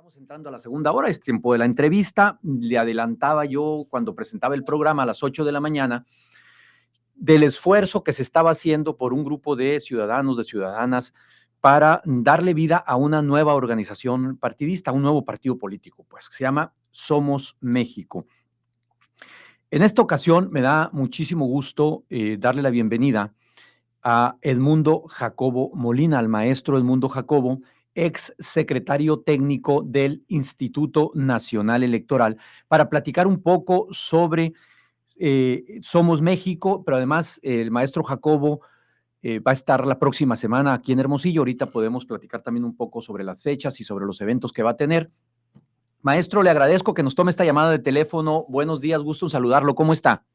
Estamos entrando a la segunda hora, es tiempo de la entrevista. Le adelantaba yo cuando presentaba el programa a las 8 de la mañana del esfuerzo que se estaba haciendo por un grupo de ciudadanos, de ciudadanas, para darle vida a una nueva organización partidista, un nuevo partido político, pues, que se llama Somos México. En esta ocasión me da muchísimo gusto darle la bienvenida a Edmundo Jacobo Molina, al maestro Edmundo Jacobo, ex secretario técnico del Instituto Nacional Electoral, para platicar un poco sobre Somos México, pero además el maestro Jacobo va a estar la próxima semana aquí en Hermosillo. Ahorita podemos platicar también un poco sobre las fechas y sobre los eventos que va a tener. Maestro, le agradezco que nos tome esta llamada de teléfono. Buenos días, gusto en saludarlo. ¿Cómo está?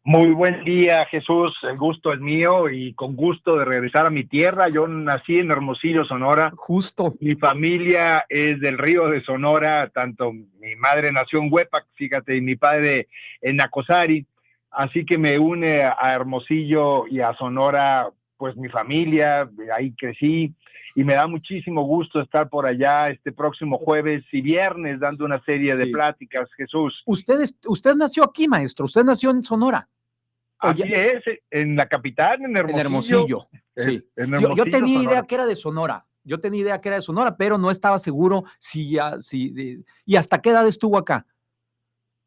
Muy buen día, Jesús. El gusto es mío y con gusto de regresar a mi tierra. Yo nací en Hermosillo, Sonora. Justo. Mi familia es del Río de Sonora, tanto mi madre nació en Huepac, fíjate, y mi padre en Nacosari. Así que me une a Hermosillo y a Sonora, pues mi familia, ahí crecí. Y me da muchísimo gusto estar por allá este próximo jueves y viernes dando una serie de pláticas, Jesús. Usted nació aquí, maestro. Usted nació en Sonora. Así es, en la capital, en Hermosillo. En Hermosillo, sí. En Hermosillo, yo tenía Sonora. idea que era de Sonora. Yo tenía idea que era de Sonora, pero no estaba seguro ¿y hasta qué edad estuvo acá?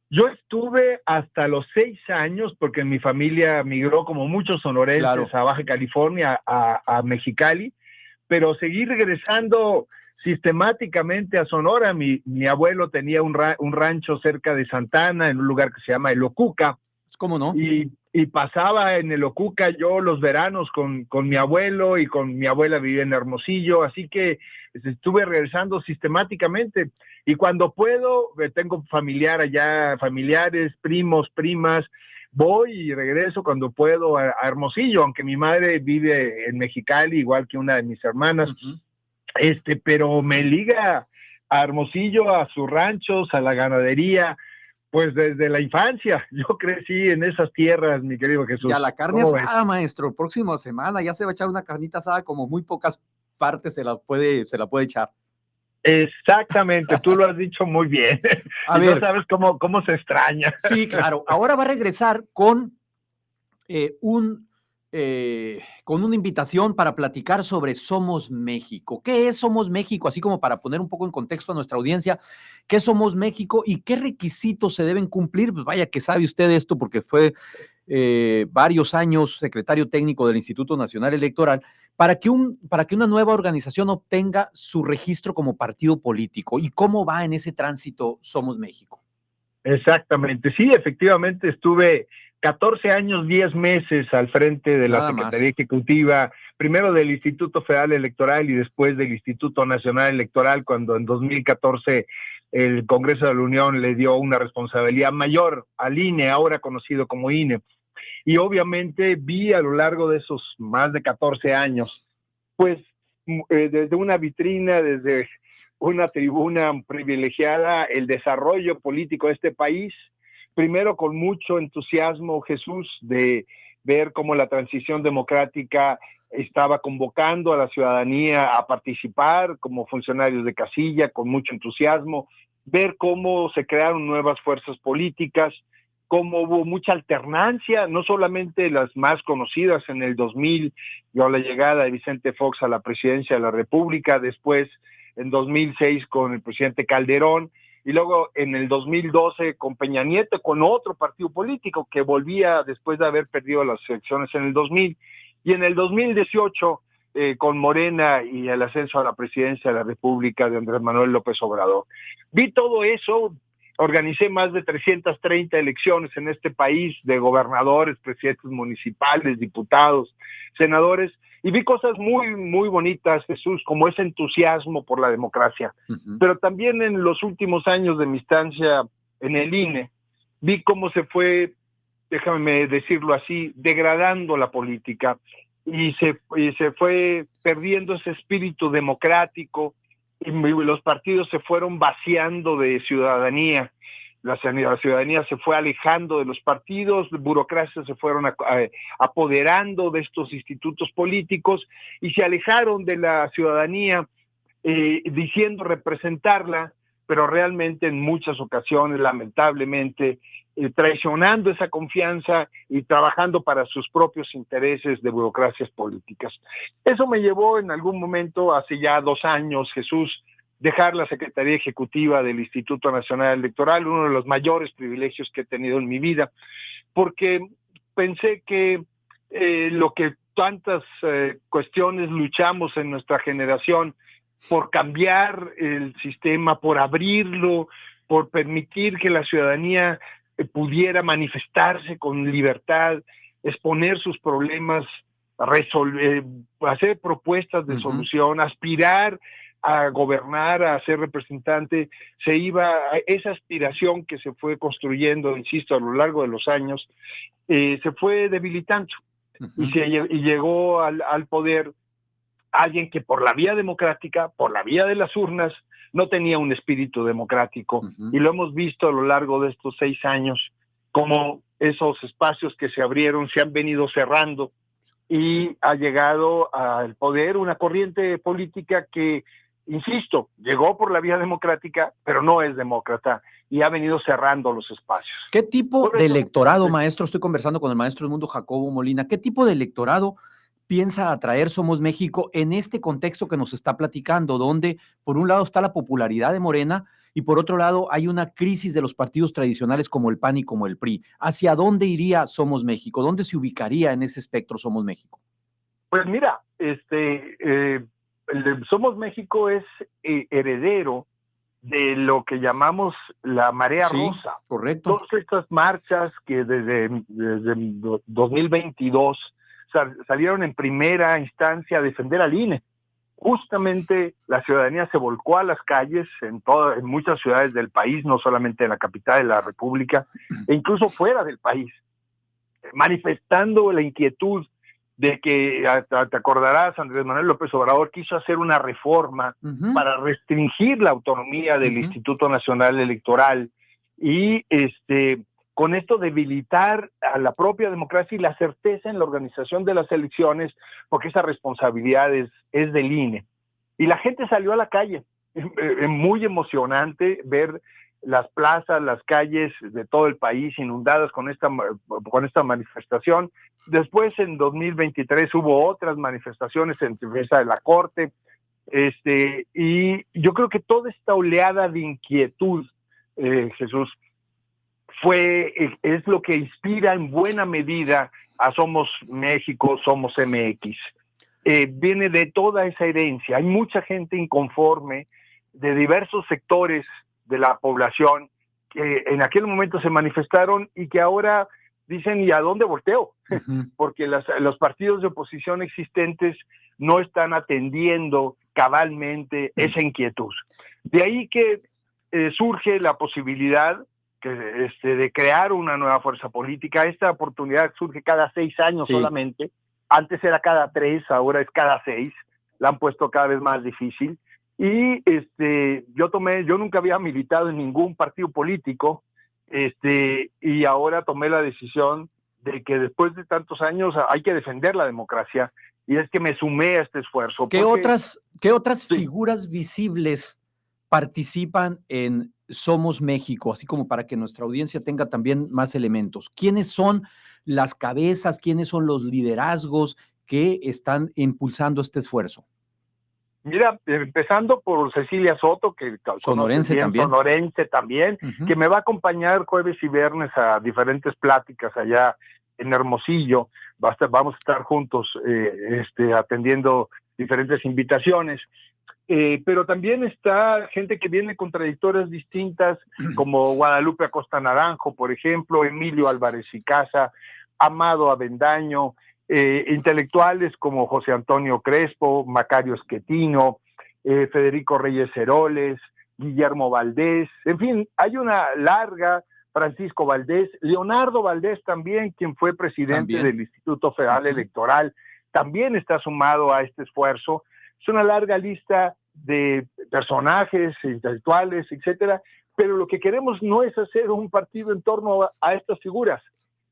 Yo estuve hasta los 6 años, porque mi familia migró como muchos sonorenses a Baja California, a Mexicali, pero seguí regresando sistemáticamente a Sonora. Mi abuelo tenía un rancho cerca de Santana, en un lugar que se llama El Ocuca. ¿Cómo no? Y pasaba en El Ocuca yo los veranos con mi abuelo, y con mi abuela vivía en Hermosillo, así que estuve regresando sistemáticamente. Y cuando puedo, tengo familiares, primos, primas, voy y regreso cuando puedo a Hermosillo, aunque mi madre vive en Mexicali, igual que una de mis hermanas. Pero me liga a Hermosillo, a sus ranchos, a la ganadería, pues desde la infancia. Yo crecí en esas tierras, mi querido Jesús. Y a la carne asada, maestro, próxima semana ya se va a echar una carnita asada como muy pocas partes se la puede echar. Exactamente, tú lo has dicho muy bien. A ver, no sabes cómo se extraña. Sí, claro. Ahora va a regresar con con una invitación para platicar sobre Somos México. ¿Qué es Somos México? Así como para poner un poco en contexto a nuestra audiencia, ¿qué es Somos México y qué requisitos se deben cumplir? Pues vaya que sabe usted esto porque fue varios años secretario técnico del Instituto Nacional Electoral, para que una nueva organización obtenga su registro como partido político. ¿Y cómo va en ese tránsito Somos México? Exactamente, sí, efectivamente estuve 14 años, 10 meses al frente de la Secretaría Ejecutiva, primero del Instituto Federal Electoral y después del Instituto Nacional Electoral, cuando en 2014 el Congreso de la Unión le dio una responsabilidad mayor al INE, ahora conocido como INE. Y obviamente vi a lo largo de esos más de 14 años, pues desde una vitrina, desde una tribuna privilegiada, el desarrollo político de este país, primero con mucho entusiasmo, Jesús, de ver cómo la transición democrática estaba convocando a la ciudadanía a participar como funcionarios de casilla, con mucho entusiasmo, ver cómo se crearon nuevas fuerzas políticas, cómo hubo mucha alternancia, no solamente las más conocidas en el 2000, la llegada de Vicente Fox a la presidencia de la República, después en 2006 con el presidente Calderón, y luego en el 2012 con Peña Nieto, con otro partido político que volvía después de haber perdido las elecciones en el 2000, y en el 2018 con Morena y el ascenso a la presidencia de la República de Andrés Manuel López Obrador. Vi todo eso. Organicé más de 330 elecciones en este país de gobernadores, presidentes municipales, diputados, senadores, y vi cosas muy, muy bonitas, Jesús, como ese entusiasmo por la democracia. Pero también en los últimos años de mi estancia en el INE, vi cómo se fue, déjame decirlo así, degradando la política y se fue perdiendo ese espíritu democrático, y los partidos se fueron vaciando de ciudadanía. La ciudadanía se fue alejando de los partidos, burocracias se fueron apoderando de estos institutos políticos y se alejaron de la ciudadanía, diciendo representarla, pero realmente en muchas ocasiones, lamentablemente, traicionando esa confianza y trabajando para sus propios intereses de burocracias políticas. Eso me llevó en algún momento, hace ya 2 años, Jesús, dejar la Secretaría Ejecutiva del Instituto Nacional Electoral, uno de los mayores privilegios que he tenido en mi vida, porque pensé que lo que tantas cuestiones luchamos en nuestra generación por cambiar el sistema, por abrirlo, por permitir que la ciudadanía pudiera manifestarse con libertad, exponer sus problemas, resolver, hacer propuestas de solución, aspirar a gobernar, a ser representante, esa aspiración que se fue construyendo, insisto, a lo largo de los años, se fue debilitando. Y llegó al poder alguien que por la vía democrática, por la vía de las urnas, no tenía un espíritu democrático. Y lo hemos visto a lo largo de estos 6 años, como esos espacios que se abrieron se han venido cerrando y ha llegado al poder una corriente política que, insisto, llegó por la vía democrática, pero no es demócrata y ha venido cerrando los espacios. ¿Qué tipo de electorado, maestro? Estoy conversando con el maestro del mundo Jacobo Molina. ¿Qué tipo de electorado piensa atraer Somos México en este contexto que nos está platicando, donde por un lado está la popularidad de Morena y por otro lado hay una crisis de los partidos tradicionales como el PAN y como el PRI? ¿Hacia dónde iría Somos México? ¿Dónde se ubicaría en ese espectro Somos México? Pues mira, Somos México es heredero de lo que llamamos la marea rosa. Correcto. Todas estas marchas que desde 2022 salieron en primera instancia a defender al INE. Justamente la ciudadanía se volcó a las calles en muchas ciudades del país, no solamente en la capital de la República, e incluso fuera del país, manifestando la inquietud de que, te acordarás, Andrés Manuel López Obrador quiso hacer una reforma para restringir la autonomía del Instituto Nacional Electoral y con esto debilitar a la propia democracia y la certeza en la organización de las elecciones, porque esa responsabilidad es del INE. Y la gente salió a la calle, muy emocionante ver las plazas, las calles de todo el país inundadas con esta manifestación. Después, en 2023, hubo otras manifestaciones en defensa de la Corte. Y yo creo que toda esta oleada de inquietud, Jesús, es lo que inspira en buena medida a Somos México, Somos MX. Viene de toda esa herencia. Hay mucha gente inconforme de diversos sectores de la población que en aquel momento se manifestaron y que ahora dicen, ¿y a dónde volteo? Porque los partidos de oposición existentes no están atendiendo cabalmente esa inquietud. De ahí que surge la posibilidad de crear una nueva fuerza política. Esta oportunidad surge cada 6 años solamente. Antes era cada 3, ahora es cada 6. La han puesto cada vez más difícil. Y yo nunca había militado en ningún partido político, y ahora tomé la decisión de que después de tantos años hay que defender la democracia, y es que me sumé a este esfuerzo. ¿Qué otras figuras visibles participan en Somos México, así como para que nuestra audiencia tenga también más elementos? ¿Quiénes son las cabezas, quiénes son los liderazgos que están impulsando este esfuerzo? Mira, empezando por Cecilia Soto, que sonorense también, que me va a acompañar jueves y viernes a diferentes pláticas allá en Hermosillo. Vamos a estar juntos atendiendo diferentes invitaciones. Pero también está gente que viene con trayectorias distintas, como Guadalupe Acosta Naranjo, por ejemplo, Emilio Álvarez y Casa, Amado Avendaño, intelectuales como José Antonio Crespo, Macario Schettino, Federico Reyes Heroles, Guillermo Valdés, en fin, hay una larga, Francisco Valdés, Leonardo Valdés también, quien fue presidente del Instituto Federal Electoral, también está sumado a este esfuerzo. Es una larga lista de personajes, intelectuales, etcétera, pero lo que queremos no es hacer un partido en torno a estas figuras,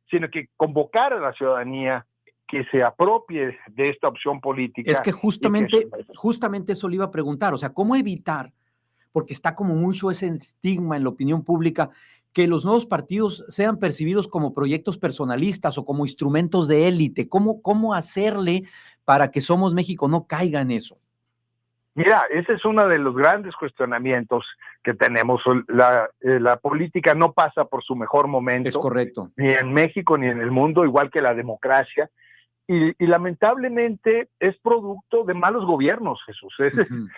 sino que convocar a la ciudadanía que se apropie de esta opción política. Es que justamente eso le iba a preguntar, o sea, ¿cómo evitar? Porque está como mucho ese estigma en la opinión pública, que los nuevos partidos sean percibidos como proyectos personalistas o como instrumentos de élite. ¿Cómo hacerle para que Somos México no caiga en eso? Mira, ese es uno de los grandes cuestionamientos que tenemos. La política no pasa por su mejor momento. Es correcto. Ni en México ni en el mundo, igual que la democracia. Y lamentablemente es producto de malos gobiernos, Jesús.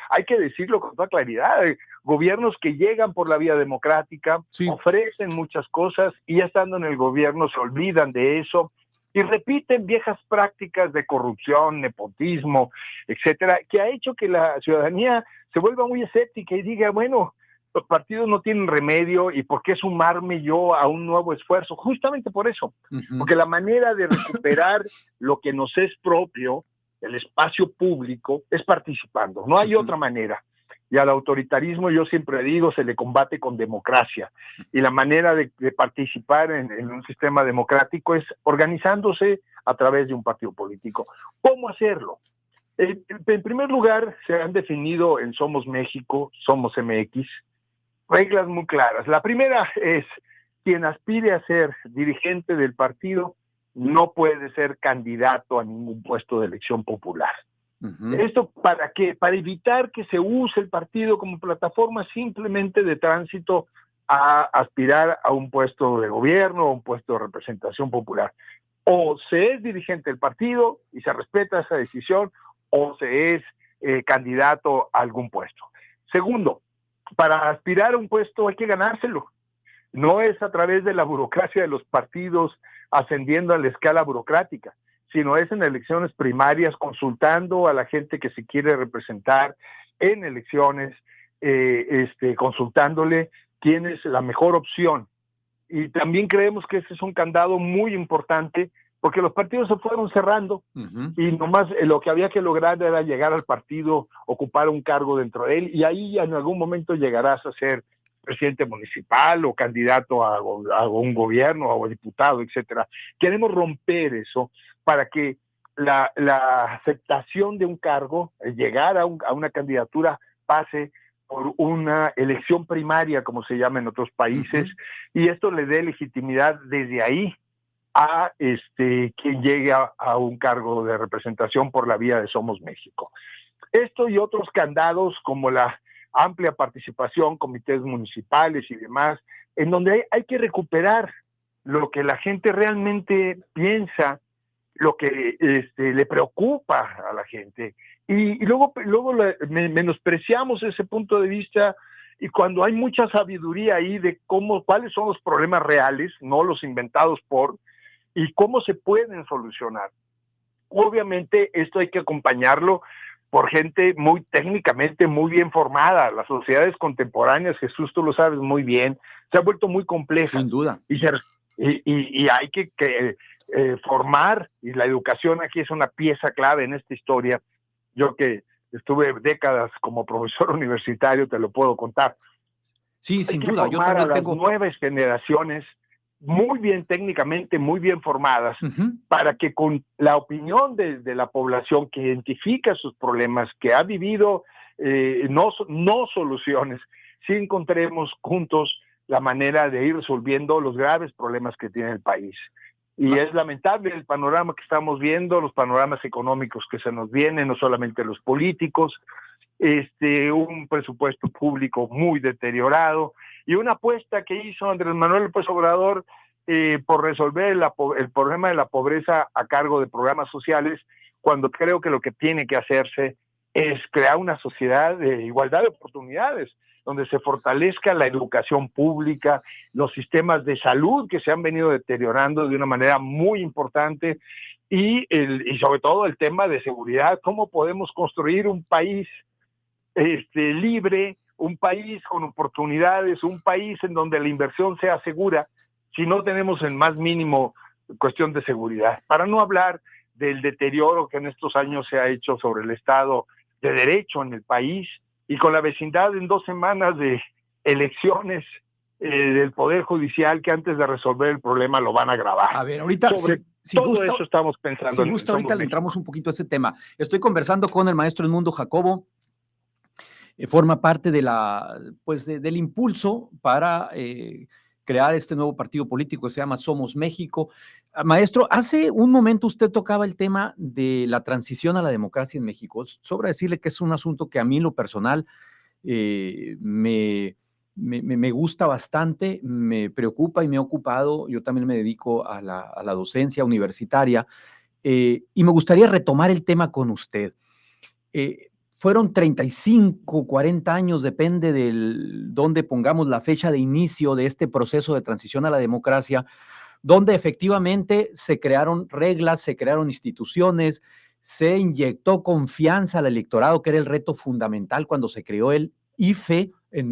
Hay que decirlo con toda claridad. Gobiernos que llegan por la vía democrática, sí, ofrecen muchas cosas y ya estando en el gobierno se olvidan de eso y repiten viejas prácticas de corrupción, nepotismo, etcétera, que ha hecho que la ciudadanía se vuelva muy escéptica y diga, bueno, los partidos no tienen remedio y ¿por qué sumarme yo a un nuevo esfuerzo? Justamente por eso, porque la manera de recuperar lo que nos es propio, el espacio público, es participando, no hay otra manera. Y al autoritarismo, yo siempre digo, se le combate con democracia. Y la manera de participar en un sistema democrático es organizándose a través de un partido político. ¿Cómo hacerlo? En primer lugar, se han definido en Somos México, Somos MX, reglas muy claras. La primera es, quien aspire a ser dirigente del partido no puede ser candidato a ningún puesto de elección popular. ¿Esto para qué? Para evitar que se use el partido como plataforma simplemente de tránsito a aspirar a un puesto de gobierno o un puesto de representación popular. O se es dirigente del partido y se respeta esa decisión, o se es candidato a algún puesto. Segundo, para aspirar a un puesto hay que ganárselo. No es a través de la burocracia de los partidos ascendiendo a la escala burocrática, sino es en elecciones primarias, consultando a la gente que se quiere representar en elecciones, consultándole quién es la mejor opción. Y también creemos que ese es un candado muy importante, porque los partidos se fueron cerrando y nomás lo que había que lograr era llegar al partido, ocupar un cargo dentro de él, y ahí en algún momento llegarás a ser presidente municipal o candidato a un gobierno o diputado, etcétera. Queremos romper eso para que la aceptación de un cargo, llegar a una candidatura, pase por una elección primaria, como se llama en otros países, y esto le dé legitimidad desde ahí a quien llegue a un cargo de representación por la vía de Somos México. Esto y otros candados como la amplia participación, comités municipales y demás, en donde hay que recuperar lo que la gente realmente piensa, lo que le preocupa a la gente. Y luego menospreciamos ese punto de vista, y cuando hay mucha sabiduría ahí de cuáles son los problemas reales, no los inventados y cómo se pueden solucionar. Obviamente esto hay que acompañarlo por gente muy técnicamente muy bien formada. Las sociedades contemporáneas, Jesús, tú lo sabes muy bien, se han vuelto muy complejas. Sin duda. Y hay que formar, y la educación aquí es una pieza clave en esta historia. Yo que estuve décadas como profesor universitario, te lo puedo contar. Sí, sin duda. Yo también tengo las nuevas generaciones muy bien técnicamente, muy bien formadas, para que con la opinión de la población que identifica sus problemas, que ha vivido no soluciones, sí encontremos juntos la manera de ir resolviendo los graves problemas que tiene el país. Y es lamentable el panorama que estamos viendo, los panoramas económicos que se nos vienen, no solamente los políticos, un presupuesto público muy deteriorado, y una apuesta que hizo Andrés Manuel López Obrador por resolver el problema de la pobreza a cargo de programas sociales, cuando creo que lo que tiene que hacerse es crear una sociedad de igualdad de oportunidades, donde se fortalezca la educación pública, los sistemas de salud que se han venido deteriorando de una manera muy importante, y sobre todo el tema de seguridad. ¿Cómo podemos construir un país libre, un país con oportunidades, un país en donde la inversión sea segura, si no tenemos el más mínimo cuestión de seguridad? Para no hablar del deterioro que en estos años se ha hecho sobre el Estado de Derecho en el país, y con la vecindad en 2 semanas de elecciones del Poder Judicial que antes de resolver el problema lo van a agravar. A ver, ahorita todo eso estamos pensando. Si gusta, ahorita le entramos un poquito a ese tema. Estoy conversando con el maestro Edmundo Jacobo. Forma parte de del impulso para crear este nuevo partido político que se llama Somos México. Maestro, hace un momento usted tocaba el tema de la transición a la democracia en México. Sobra decirle que es un asunto que a mí en lo personal me gusta bastante, me preocupa y me ha ocupado. Yo también me dedico a la docencia universitaria y me gustaría retomar el tema con usted. Fueron 35, 40 años, depende de dónde pongamos la fecha de inicio de este proceso de transición a la democracia, donde efectivamente se crearon reglas, se crearon instituciones, se inyectó confianza al electorado, que era el reto fundamental cuando se creó el IFE en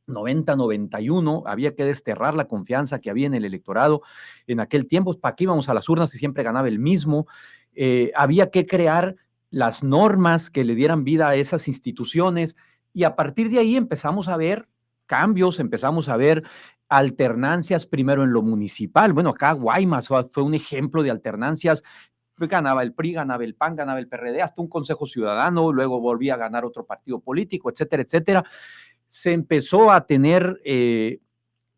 1990-91. Había que desterrar la confianza que había en el electorado en aquel tiempo. ¿Para qué íbamos a las urnas y siempre ganaba el mismo? Había que crear las normas que le dieran vida a esas instituciones, y a partir de ahí empezamos a ver cambios, empezamos a ver alternancias primero en lo municipal. Bueno, acá Guaymas fue un ejemplo de alternancias. Ganaba el PRI, ganaba el PAN, ganaba el PRD, hasta un consejo ciudadano, luego volvía a ganar otro partido político, etcétera, etcétera. Se empezó a tener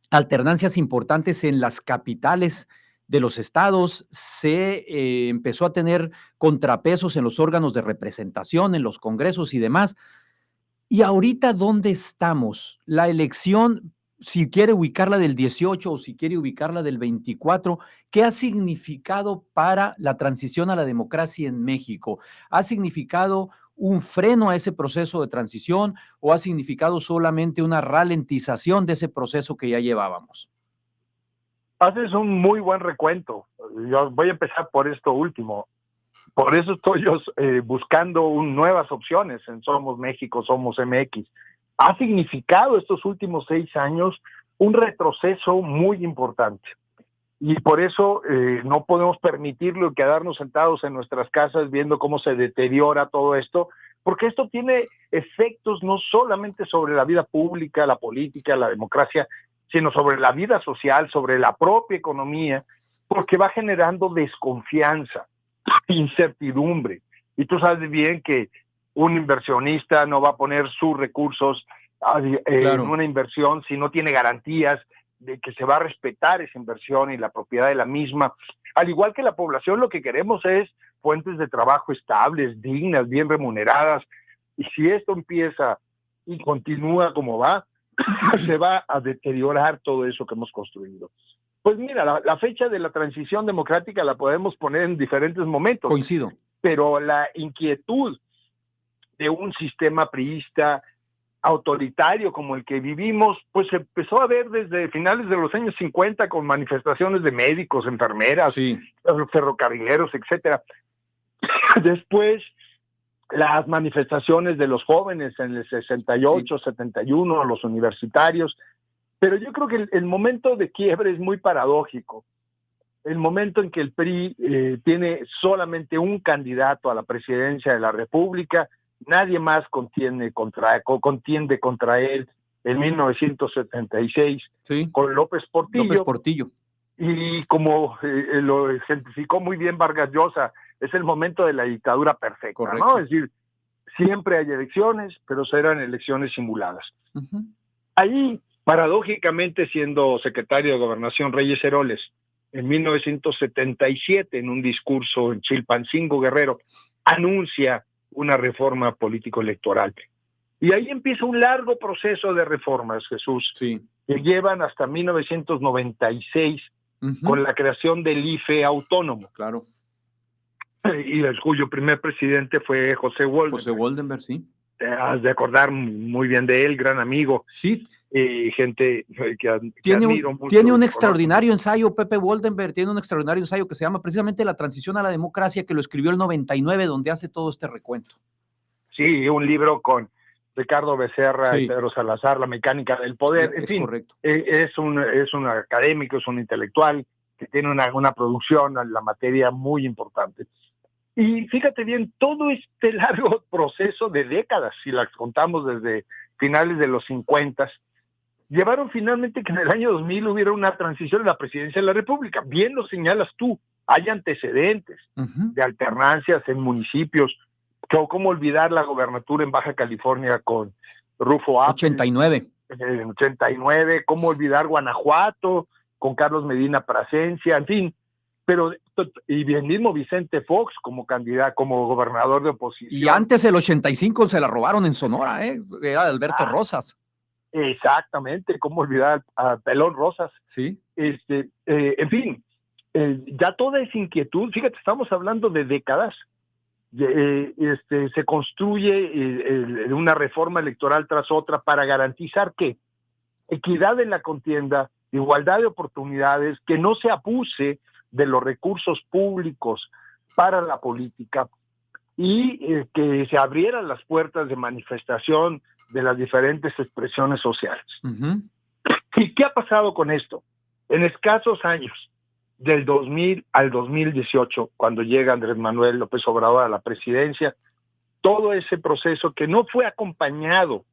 alternancias importantes en las capitales de los estados, se empezó a tener contrapesos en los órganos de representación, en los congresos y demás. Y ahorita, ¿dónde estamos? La elección, si quiere ubicarla del 18 o si quiere ubicarla del 24, ¿qué ha significado para la transición a la democracia en México? ¿Ha significado un freno a ese proceso de transición o ha significado solamente una ralentización de ese proceso que ya llevábamos? Haces un muy buen recuento. Yo voy a empezar por esto último. Por eso estoy yo buscando nuevas opciones en Somos México, Somos MX. Ha significado estos últimos 6 años un retroceso muy importante. Y por eso no podemos permitirlo y quedarnos sentados en nuestras casas viendo cómo se deteriora todo esto, porque esto tiene efectos no solamente sobre la vida pública, la política, la democracia, sino sobre la vida social, sobre la propia economía, porque va generando desconfianza, incertidumbre. Y tú sabes bien que un inversionista no va a poner sus recursos en una inversión si no tiene garantías de que se va a respetar esa inversión y la propiedad de la misma. Al igual que la población, lo que queremos es fuentes de trabajo estables, dignas, bien remuneradas. Y si esto empieza y continúa como va, se va a deteriorar todo eso que hemos construido. Pues mira, la fecha de la transición democrática la podemos poner en diferentes momentos. Coincido. Pero la inquietud de un sistema priista autoritario como el que vivimos, pues se empezó a ver desde finales de los años 50 con manifestaciones de médicos, enfermeras, ferrocarrileros, etcétera. Después, las manifestaciones de los jóvenes en el 68, 71, los universitarios. Pero yo creo que el momento de quiebre es muy paradójico. El momento en que el PRI tiene solamente un candidato a la presidencia de la República, nadie más contiende contra él en 1976 con López Portillo. Y como lo ejemplificó muy bien Vargas Llosa, es el momento de la dictadura perfecta, ¿no? Es decir, siempre hay elecciones, pero serán elecciones simuladas. Ahí, paradójicamente, siendo secretario de Gobernación Reyes Heroles, en 1977, en un discurso en Chilpancingo, Guerrero, anuncia una reforma político-electoral. Y ahí empieza un largo proceso de reformas, Jesús, que llevan hasta 1996 con la creación del IFE autónomo. Y cuyo primer presidente fue José Woldenberg. Te has de acordar muy bien de él, gran amigo. Gente que admiro mucho. Tiene un extraordinario ensayo, Pepe Woldenberg, tiene un extraordinario ensayo que se llama precisamente La transición a la democracia, que lo escribió el 99, donde hace todo este recuento. Sí, un libro con Ricardo Becerra y Pedro Salazar, La mecánica del poder. En fin, es un académico, es un intelectual que tiene una producción en la materia muy importante. Y fíjate bien, todo este largo proceso de décadas, si las contamos desde finales de los 50, llevaron finalmente que en el año 2000 hubiera una transición en la presidencia de la República. Bien lo señalas tú, hay antecedentes de alternancias en municipios. ¿Cómo olvidar la gobernatura en Baja California con Rufo Apple? 89. En 89, ¿cómo olvidar Guanajuato con Carlos Medina Prasencia? En fin, pero y el mismo Vicente Fox como candidato, como gobernador de oposición. Y antes el 85 se la robaron en Sonora, era de Alberto Rosas. Exactamente, ¿cómo olvidar a Pelón Rosas? Sí. En fin, ya toda esa inquietud, fíjate, estamos hablando de décadas. Se construye una reforma electoral tras otra para garantizar que equidad en la contienda, igualdad de oportunidades, que no se abuse de los recursos públicos para la política y que se abrieran las puertas de manifestación de las diferentes expresiones sociales. ¿Y qué ha pasado con esto? En escasos años, del 2000 al 2018, cuando llega Andrés Manuel López Obrador a la presidencia, todo ese proceso que no fue acompañado,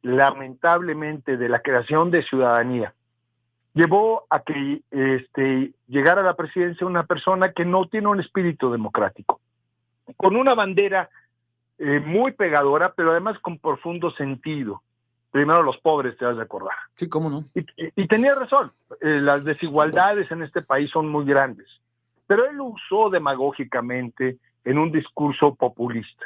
lamentablemente, de la creación de ciudadanía, llevó a que llegara a la presidencia una persona que no tiene un espíritu democrático, con una bandera muy pegadora, pero además con profundo sentido. Primero los pobres, te has de acordar. Sí, cómo no. Y tenía razón, las desigualdades en este país son muy grandes, pero él lo usó demagógicamente en un discurso populista.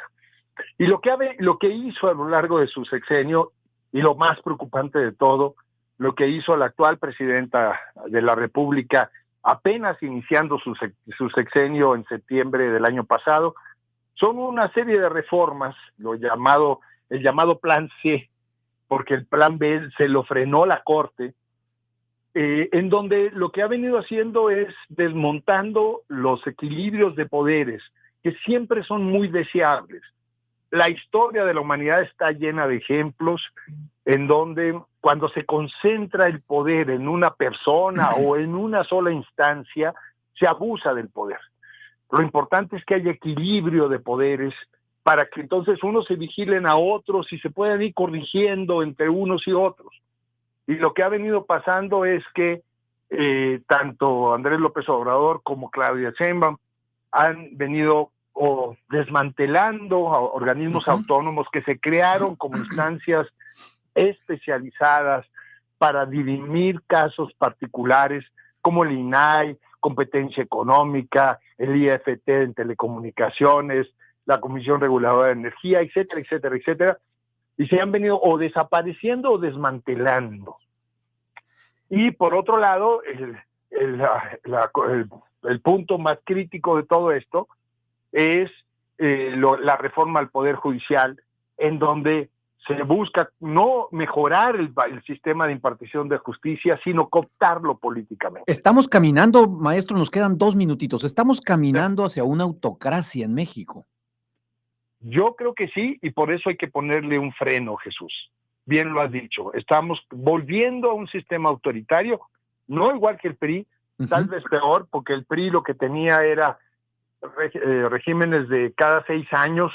Y lo que hizo a lo largo de su sexenio, y lo más preocupante de todo, lo que hizo la actual presidenta de la República, apenas iniciando su sexenio en septiembre del año pasado, son una serie de reformas, el llamado Plan C, porque el Plan B se lo frenó la Corte, en donde lo que ha venido haciendo es desmontando los equilibrios de poderes, que siempre son muy deseables. La historia de la humanidad está llena de ejemplos en donde cuando se concentra el poder en una persona o en una sola instancia, se abusa del poder. Lo importante es que haya equilibrio de poderes para que entonces unos se vigilen a otros y se puedan ir corrigiendo entre unos y otros. Y lo que ha venido pasando es que tanto Andrés López Obrador como Claudia Sheinbaum han venido desmantelando organismos autónomos que se crearon como instancias especializadas para dirimir casos particulares como el INAI, competencia económica, el IFT en telecomunicaciones, la Comisión Reguladora de Energía, etcétera, etcétera, etcétera, y se han venido o desapareciendo o desmantelando. Y por otro lado, el punto más crítico de todo esto es la reforma al Poder Judicial, en donde se busca no mejorar el sistema de impartición de justicia, sino cooptarlo políticamente. Estamos caminando, maestro, nos quedan 2 minutitos, estamos caminando hacia una autocracia en México. Yo creo que sí, y por eso hay que ponerle un freno, Jesús. Bien lo has dicho, estamos volviendo a un sistema autoritario, no igual que el PRI, tal vez peor, porque el PRI lo que tenía era regímenes de cada 6 años,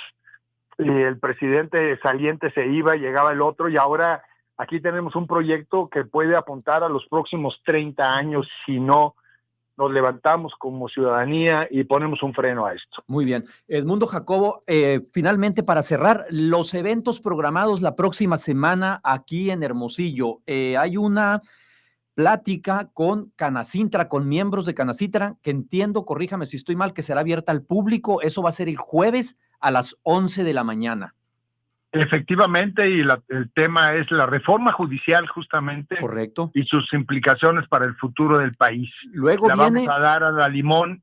el presidente saliente se iba, llegaba el otro, y ahora aquí tenemos un proyecto que puede apuntar a los próximos 30 años si no nos levantamos como ciudadanía y ponemos un freno a esto. Muy bien. Edmundo Jacobo, finalmente para cerrar, los eventos programados la próxima semana aquí en Hermosillo. Hay una plática con Canacintra, con miembros de Canacintra, que entiendo, corríjame si estoy mal, que será abierta al público. Eso va a ser el jueves a las 11 de la mañana. Efectivamente, y el tema es la reforma judicial justamente. Correcto. Y sus implicaciones para el futuro del país. Luego vamos a dar a la Limón,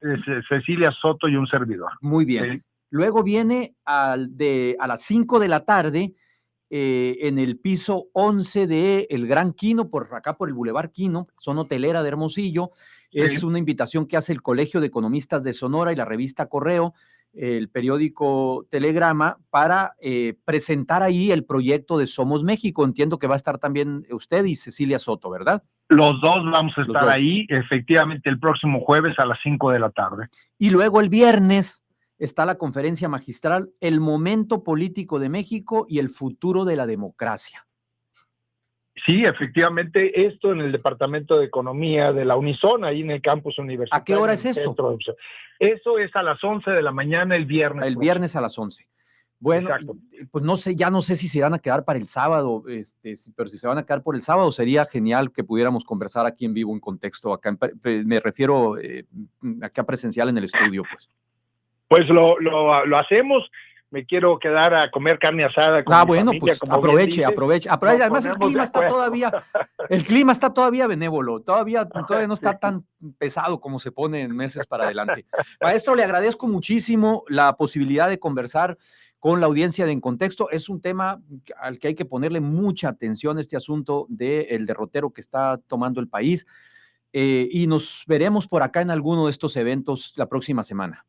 Cecilia Soto y un servidor. Muy bien. ¿Sí? Luego viene a las 5 de la tarde en el piso 11 de El Gran Quino, por acá por el Boulevard Quino, zona hotelera de Hermosillo. Sí. Es una invitación que hace el Colegio de Economistas de Sonora y la revista Correo, el periódico Telegrama, para presentar ahí el proyecto de Somos México. Entiendo que va a estar también usted y Cecilia Soto, ¿verdad? Los dos vamos a estar ahí, efectivamente, el próximo jueves a las 5 de la tarde. Y luego el viernes está la conferencia magistral, El momento político de México y el futuro de la democracia. Sí, efectivamente, esto en el Departamento de Economía de la Unison, ahí en el campus universitario. ¿A qué hora es esto? Eso es a las 11 de la mañana el viernes. El viernes a las 11. Bueno, exacto. Pues no sé, ya no sé si se van a quedar para el sábado, pero si se van a quedar por el sábado sería genial que pudiéramos conversar aquí en vivo en contexto, acá me refiero acá presencial en el estudio, pues. Pues lo hacemos. Me quiero quedar a comer carne asada con mi bueno, familia, pues aproveche. Además el clima está todavía benévolo, todavía no está tan pesado como se pone en meses para adelante. Maestro, le agradezco muchísimo la posibilidad de conversar con la audiencia de En Contexto. Es un tema al que hay que ponerle mucha atención, este asunto del derrotero que está tomando el país, y nos veremos por acá en alguno de estos eventos la próxima semana.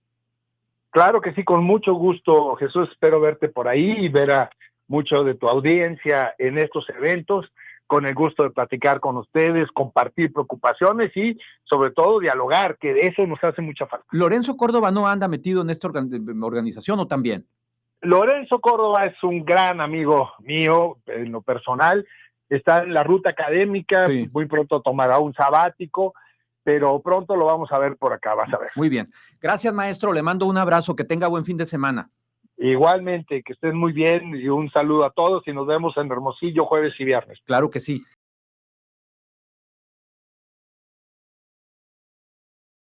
Claro que sí, con mucho gusto, Jesús. Espero verte por ahí y ver a mucho de tu audiencia en estos eventos. Con el gusto de platicar con ustedes, compartir preocupaciones y, sobre todo, dialogar, que eso nos hace mucha falta. ¿Lorenzo Córdoba no anda metido en esta organización o también? Lorenzo Córdoba es un gran amigo mío, en lo personal. Está en la ruta académica, sí. Muy pronto tomará un sabático, pero pronto lo vamos a ver por acá, vas a ver. Muy bien. Gracias, maestro. Le mando un abrazo. Que tenga buen fin de semana. Igualmente, que estén muy bien y un saludo a todos y nos vemos en Hermosillo jueves y viernes. Claro que sí.